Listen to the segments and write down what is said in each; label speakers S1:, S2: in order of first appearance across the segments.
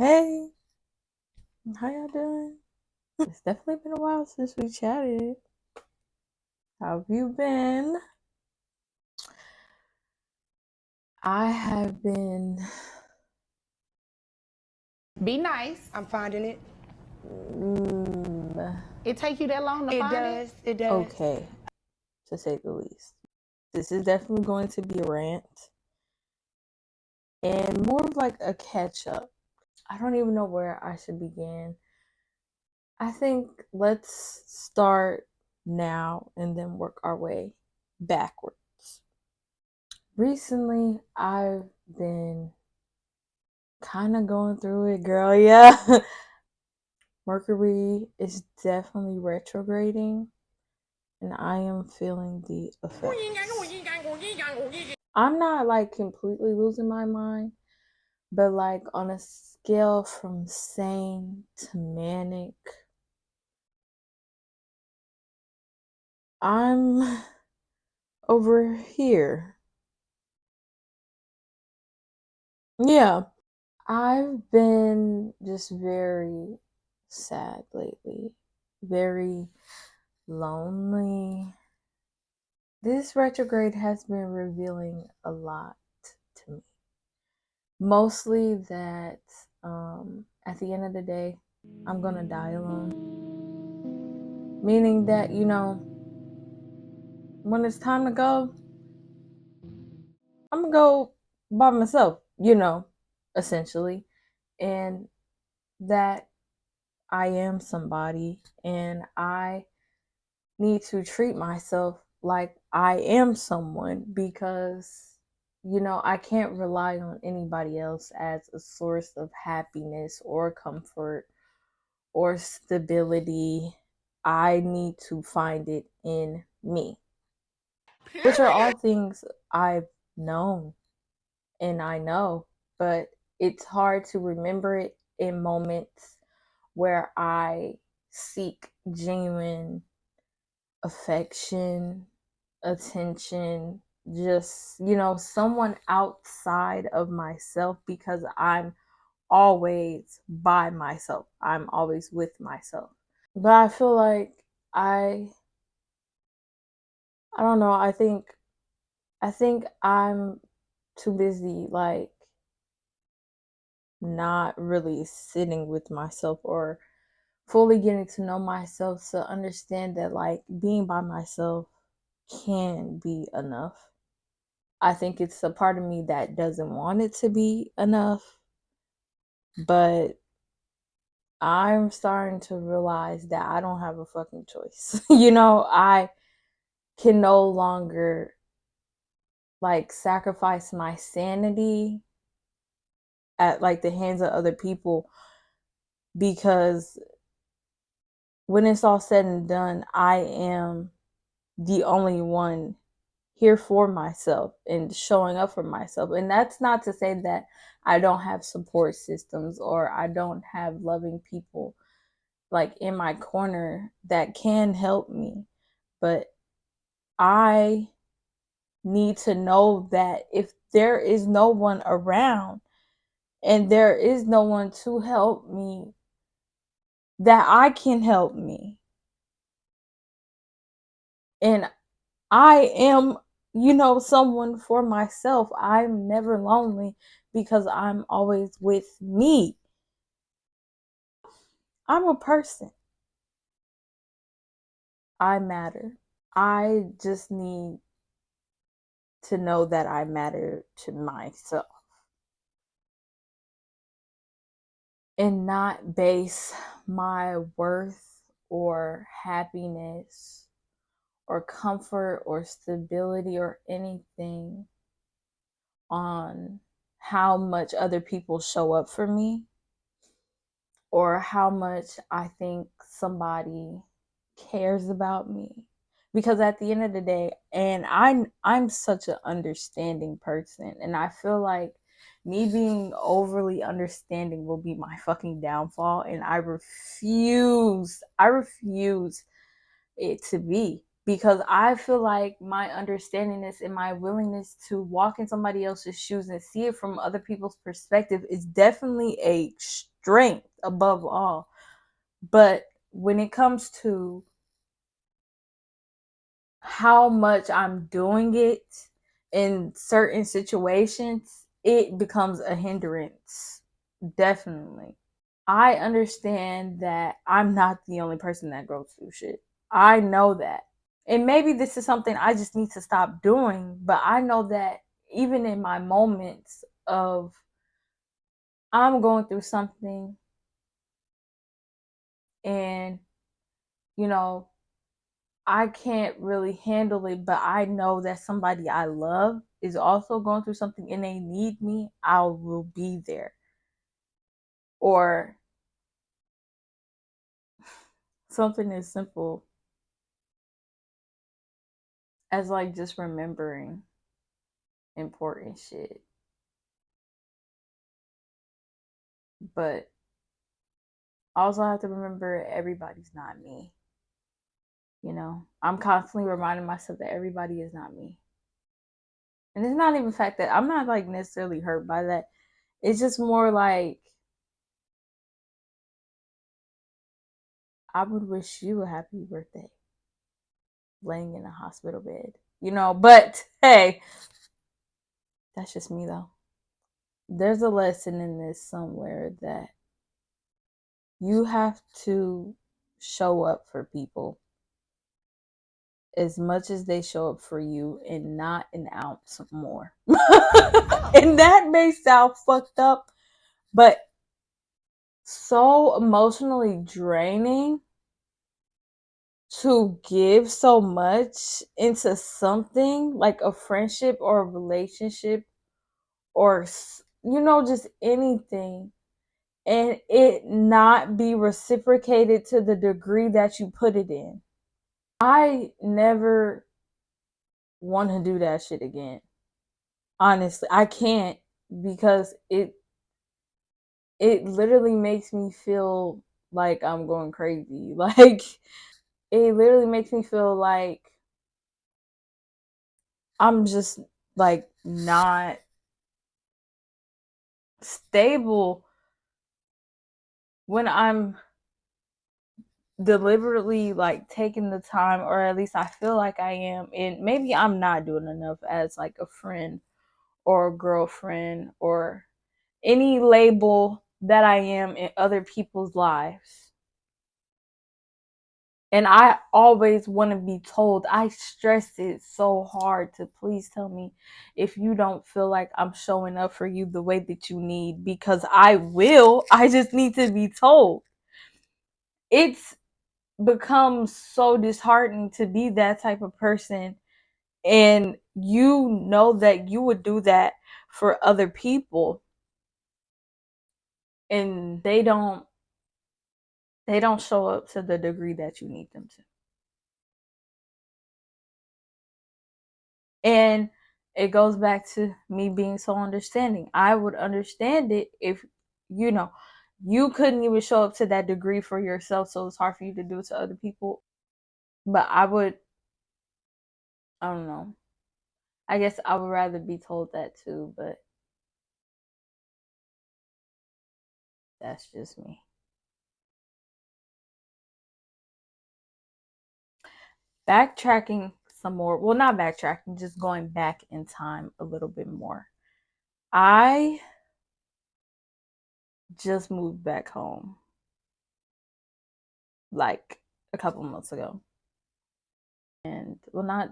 S1: Hey, how y'all doing? It's definitely been a while since we chatted. How have you been? I have been.
S2: Be nice.
S3: I'm finding it.
S2: It take you that long to find it?
S3: It does.
S1: Okay, to say the least. This is definitely going to be a rant and more of like a catch up. I don't even know where I should begin. I think let's start now and then work our way backwards. Recently, I've been kind of going through it, girl. Yeah. Mercury is definitely retrograding, and I am feeling the effects. I'm not like completely losing my mind, but like on a scale from sane to manic, I'm over here. Yeah, I've been just very sad lately, very lonely. This retrograde has been revealing a lot to me. Mostly that at the end of the day, I'm gonna die alone. Meaning that, when it's time to go, I'm gonna go by myself, essentially. And that I am somebody and I need to treat myself like I am someone because I can't rely on anybody else as a source of happiness or comfort or stability. I need to find it in me, which are all things I've known and I know, but it's hard to remember it in moments where I seek genuine affection, attention, just, someone outside of myself because I'm always by myself. I'm always with myself. But I feel like I I don't know, I think I'm too busy like not really sitting with myself or fully getting to know myself to understand that like being by myself can be enough. I think it's a part of me that doesn't want it to be enough, but I'm starting to realize that I don't have a fucking choice. I can no longer like sacrifice my sanity at like the hands of other people because when it's all said and done, I am the only one here for myself and showing up for myself. And that's not to say that I don't have support systems or I don't have loving people like in my corner that can help me. But I need to know that if there is no one around and there is no one to help me, that I can help me. And I am, someone for myself. I'm never lonely because I'm always with me. I'm a person. I matter. I just need to know that I matter to myself and not base my worth or happiness or comfort or stability or anything on how much other people show up for me or how much I think somebody cares about me. Because at the end of the day, and I'm such an understanding person, and I feel like me being overly understanding will be my fucking downfall, and I refuse it to be because I feel like my understandingness and my willingness to walk in somebody else's shoes and see it from other people's perspective is definitely a strength above all. But when it comes to how much I'm doing it in certain situations, it becomes a hindrance. Definitely. I understand that I'm not the only person that goes through shit. I know that. And maybe this is something I just need to stop doing, but I know that even in my moments of I'm going through something and, you know, I can't really handle it, but I know that somebody I love is also going through something and they need me, I will be there. Or something as simple as like just remembering important shit. But I also have to remember everybody's not me. You know, I'm constantly reminding myself that everybody is not me. And it's not even the fact that I'm not like necessarily hurt by that. It's just more like I would wish you a happy birthday laying in a hospital bed. You know, but hey, that's just me though. There's a lesson in this somewhere that you have to show up for people as much as they show up for you and not an ounce more. And that may sound fucked up, but so emotionally draining to give so much into something like a friendship or a relationship or, you know, just anything, and it not be reciprocated to the degree that you put it in. I never want to do that shit again. Honestly, I can't, because it literally makes me feel like I'm going crazy. Like it literally makes me feel like I'm just like not stable when I'm deliberately like taking the time, or at least I feel like I am, and maybe I'm not doing enough as like a friend or a girlfriend or any label that I am in other people's lives. And I always want to be told, I stress it so hard to please tell me if you don't feel like I'm showing up for you the way that you need, because I will. I just need to be told. It's become so disheartening to be that type of person. And you know that you would do that for other people, and they don't show up to the degree that you need them to. And it goes back to me being so understanding. I would understand it if, you know, you couldn't even show up to that degree for yourself, so it's hard for you to do it to other people. But I don't know. I guess I would rather be told that too, but that's just me. Backtracking some more. Well, not backtracking, just going back in time a little bit more. I just moved back home like a couple months ago. And well, not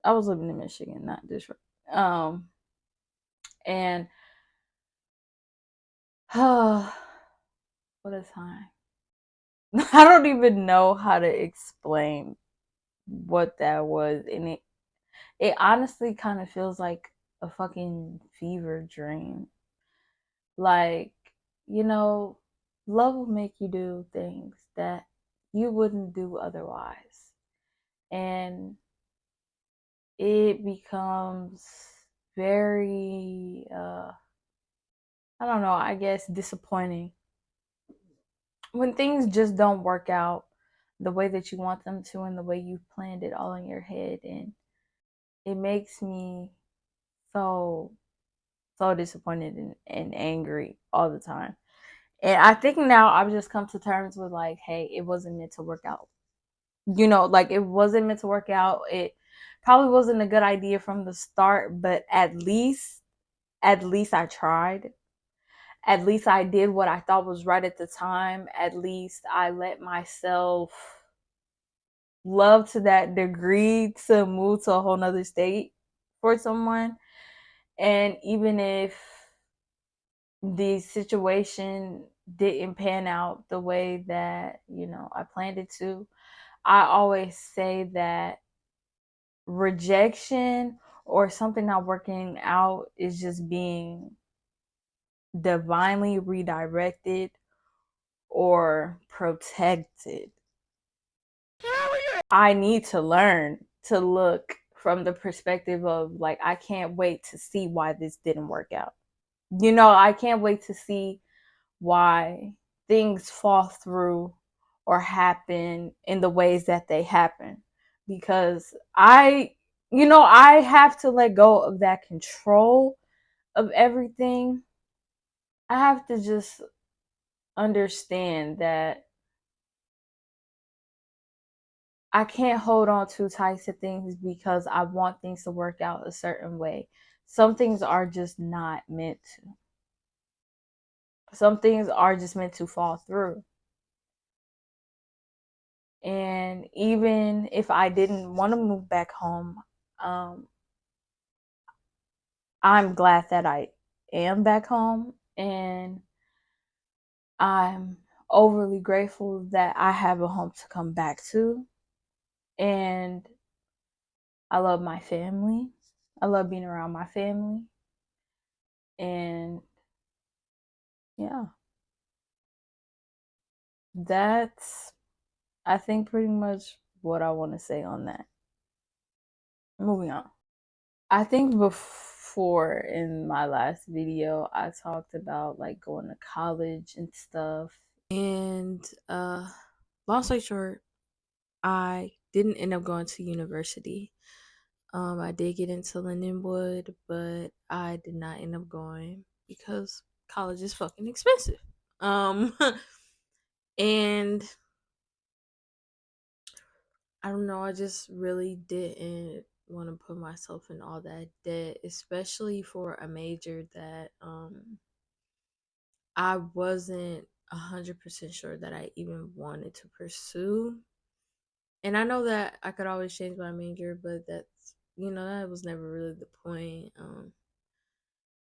S1: I was living in Michigan, not Detroit. And what a time. I don't even know how to explain what that was. And it honestly kind of feels like a fucking fever dream. Like, you know, love will make you do things that you wouldn't do otherwise. And it becomes very I don't know, I guess disappointing when things just don't work out the way that you want them to and the way you've planned it all in your head. And it makes me so, so disappointed and angry all the time. And I think now I've just come to terms with like, hey, it wasn't meant to work out. Like it wasn't meant to work out. It probably wasn't a good idea from the start, but at least I tried. At least I did what I thought was right at the time. At least I let myself love to that degree to move to a whole nother state for someone. And even if the situation didn't pan out the way that, I planned it to, I always say that rejection or something not working out is just being divinely redirected or protected. I need to learn to look from the perspective of like, I can't wait to see why this didn't work out. I can't wait to see why things fall through or happen in the ways that they happen. Because I have to let go of that control of everything. I have to just understand that I can't hold on too tight to things because I want things to work out a certain way. Some things are just not meant to. Some things are just meant to fall through. And even if I didn't want to move back home, um, I'm glad that I am back home. And I'm overly grateful that I have a home to come back to. And I love my family. I love being around my family. And yeah, that's, I think, pretty much what I want to say on that. Moving on. I think before in my last video, I talked about like going to college and stuff. And long story short, I didn't end up going to university. I did get into Lindenwood, but I did not end up going because college is fucking expensive. Um, and I don't know, I just really didn't want to put myself in all that debt, especially for a major that I wasn't 100% sure that I even wanted to pursue. And I know that I could always change my major, but that was never really the point.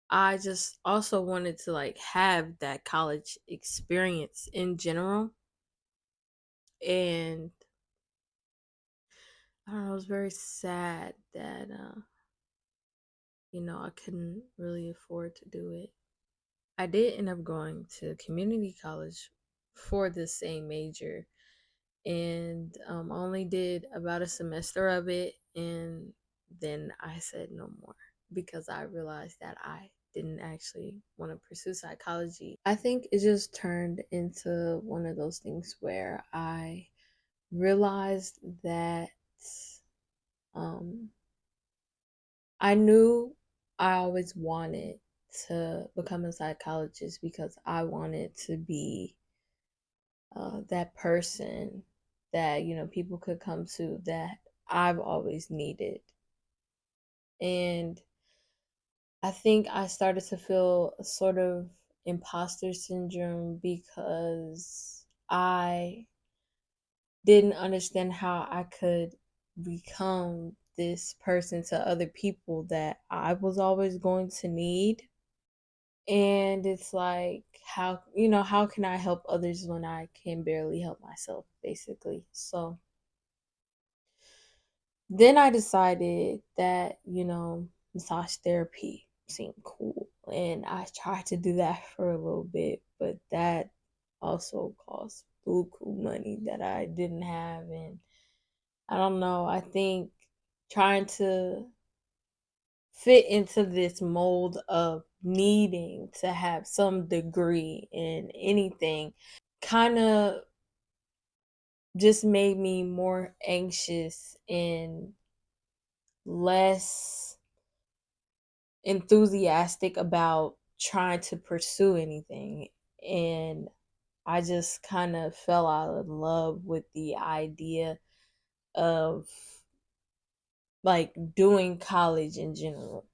S1: I just also wanted to like have that college experience in general. And I don't know, it was very sad that I couldn't really afford to do it. I did end up going to community college for the same major, and only did about a semester of it, and then I said no more because I realized that I didn't actually want to pursue psychology. I think it just turned into one of those things where I realized that um, I knew I always wanted to become a psychologist because I wanted to be that person that people could come to that I've always needed. And I think I started to feel a sort of imposter syndrome because I didn't understand how I could become this person to other people that I was always going to need. And it's like, how can I help others when I can barely help myself, basically? So then I decided that, massage therapy seemed cool. And I tried to do that for a little bit, but that also cost buku money that I didn't have. And I don't know, I think trying to fit into this mold of needing to have some degree in anything kind of just made me more anxious and less enthusiastic about trying to pursue anything. And I just kind of fell out of love with the idea of like doing college in general,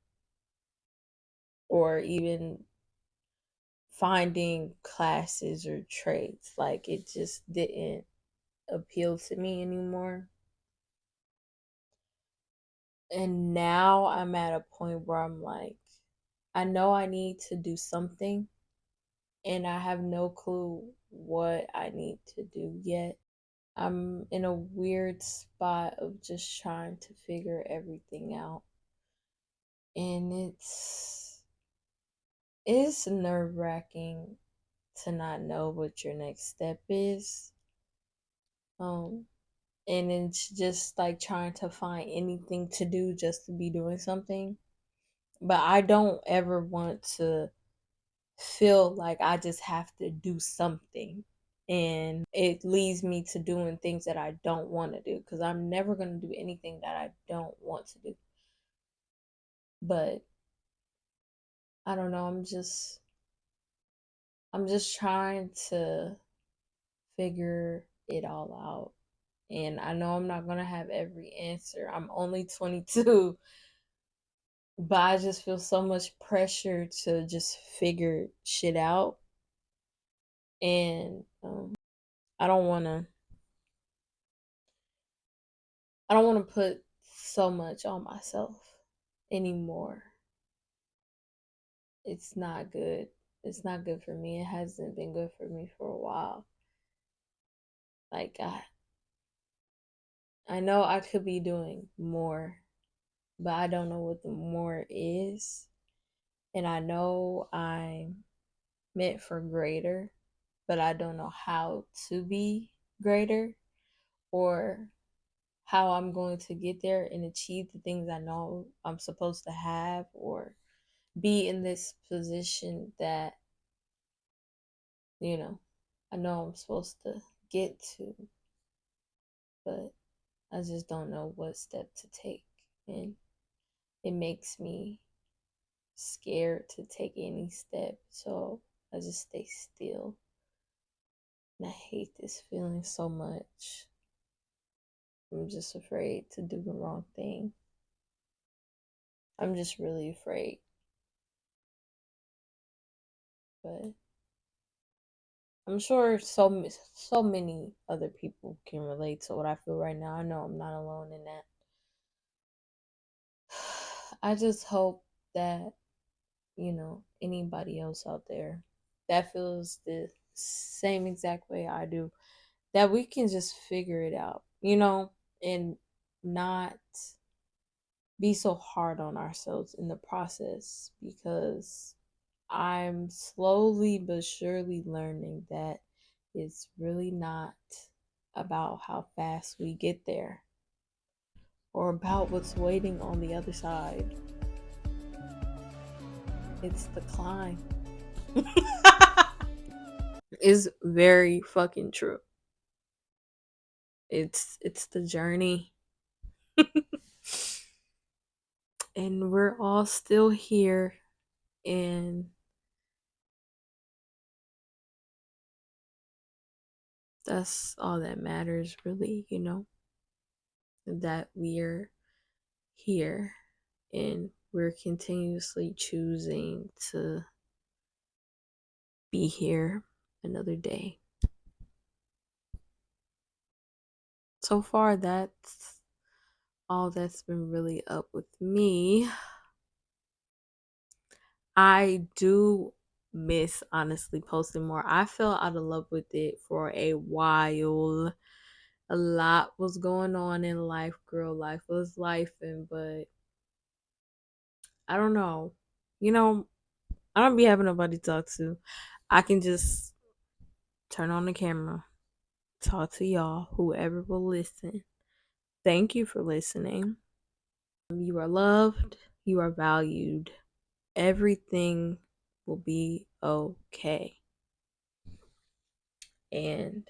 S1: or even finding classes or trades. Like it just didn't appeal to me anymore. And now I'm at a point where I'm like, I know I need to do something, and I have no clue what I need to do yet. I'm in a weird spot of just trying to figure everything out. And it's nerve-wracking to not know what your next step is. Um and it's just like trying to find anything to do just to be doing something. But I don't ever want to feel like I just have to do something. And it leads me to doing things that I don't want to do, because I'm never going to do anything that I don't want to do. But I don't know, I'm just trying to figure it all out. And I know I'm not going to have every answer. I'm only 22, but I just feel so much pressure to just figure shit out. And I don't want to I don't want to put so much on myself anymore. It's not good. It's not good for me. It hasn't been good for me for a while. Like I know I could be doing more, but I don't know what the more is. And I know I'm meant for greater, but I don't know how to be greater, or how I'm going to get there and achieve the things I know I'm supposed to have, or be in this position that, you know, I know I'm supposed to get to, but I just don't know what step to take. And it makes me scared to take any step. So I just stay still. And I hate this feeling so much. I'm just afraid to do the wrong thing. I'm just really afraid. But I'm sure so many other people can relate to what I feel right now. I know I'm not alone in that. I just hope that, anybody else out there that feels the same exact way I do, that we can just figure it out, and not be so hard on ourselves in the process, because I'm slowly but surely learning that it's really not about how fast we get there or about what's waiting on the other side. It's the climb. Is very fucking true. It's the journey. And we're all still here, and that's all that matters, really, that we're here, and we're continuously choosing to be here another day. So far, that's all that's been really up with me. I do miss honestly posting more. I fell out of love with it for a while. A lot was going on in life, girl. Life was life, but I don't know. I don't be having nobody to talk to. I can just turn on the camera, talk to y'all, whoever will listen. Thank you for listening. You are loved, you are valued. Everything will be okay. And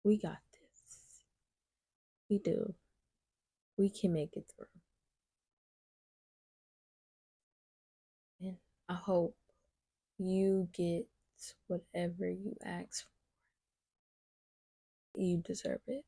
S1: We got this. We do. We can make it through. And I hope you get whatever you ask for. You deserve it.